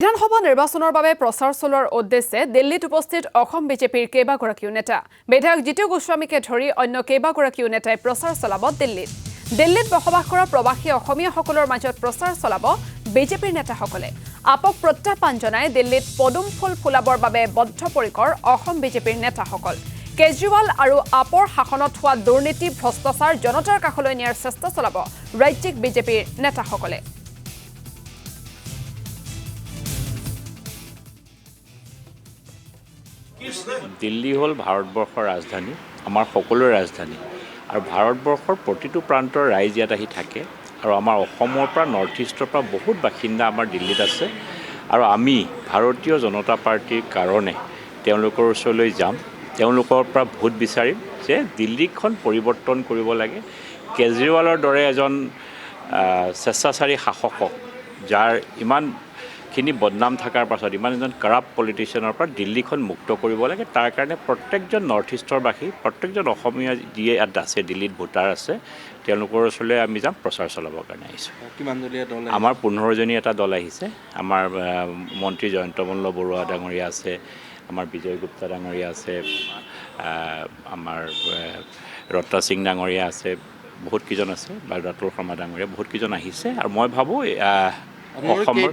বিধানসভা নিৰ্বাচনৰ বাবে প্ৰচাৰ চলোৱাৰ উদ্দেশ্যে দিল্লীত উপস্থিত অসম বিজেপিৰ কেইবাগৰাকীও নেতা বিধায়ক জিতু গোস্বামীকে ধৰি অন্য কেইবাগৰাকীও নেতাই প্ৰচাৰ চলাব দিল্লীত বসবাস কৰা প্ৰবাসী অসমীয়াসকলৰ মাজত প্ৰচাৰ চলাব বিজেপিৰ নেতাসকলে আপক প্ৰত্যাহ্বান জনাই দিল্লীত পদুম ফুল ফুলাবৰ বাবে বদ্ধপৰিকৰ অসম বিজেপিৰ নেতাসকল কেজৰিৱাল আৰু আপৰ শাসনত হোৱা দুৰ্নীতি ভ্ৰষ্টাচাৰ জনতাৰ কাষলৈ নিয়াৰ চেষ্টা চলাব ৰাজ্যিক বিজেপিৰ নেতাসকলে দিল্লী হ'ল ভাৰতবৰ্ষৰ ৰাজধানী আমাৰ সকলোৰে ৰাজধানী আৰু ভাৰতবৰ্ষৰ প্ৰতিটো প্ৰান্তৰ ৰাইজ ইয়াত আহি থাকে আৰু আমাৰ অসমৰ পৰা নৰ্থ ইষ্টৰ পৰা বহুত বাসিন্দা আমাৰ দিল্লীত আছে আৰু আমি ভাৰতীয় জনতা পাৰ্টিৰ কাৰণে তেওঁলোকৰ ওচৰলৈ যাম তেওঁলোকৰ পৰা ভোট বিচাৰিম যে দিল্লীখন পৰিৱৰ্তন কৰিব লাগে কেজৰিৱালৰ দৰে এজন স্বেচ্ছাচাৰী শাসকক যাৰ ইমানখিনি বদনাম থকাৰ পাছত ইমান এজন কাৰাপ্ট পলিটিচিয়ানৰ পৰা দিল্লীখন মুক্ত কৰিব লাগে তাৰ কাৰণে প্ৰত্যেকজন নৰ্থ ইষ্টৰ বাসী প্ৰত্যেকজন অসমীয়া যিয়ে ইয়াত আছে দিল্লীত ভোটাৰ আছে তেওঁলোকৰ ওচৰলৈ আমি যাম প্ৰচাৰ চলাবৰ কাৰণে আহিছোঁ আমাৰ 15জনী এটা দল আহিছে আমাৰ মন্ত্ৰী জয়ন্ত মল্ল বৰুৱা ডাঙৰীয়া আছে আমাৰ বিজয় গুপ্তা ডাঙৰীয়া আছে আমাৰ ৰত্না সিং ডাঙৰীয়া আছে বহুত কেইজন আছে বা ৰাতুল শৰ্মা ডাঙৰীয়া বহুত কেইজন আহিছে আৰু মই ভাবোঁ অসমৰ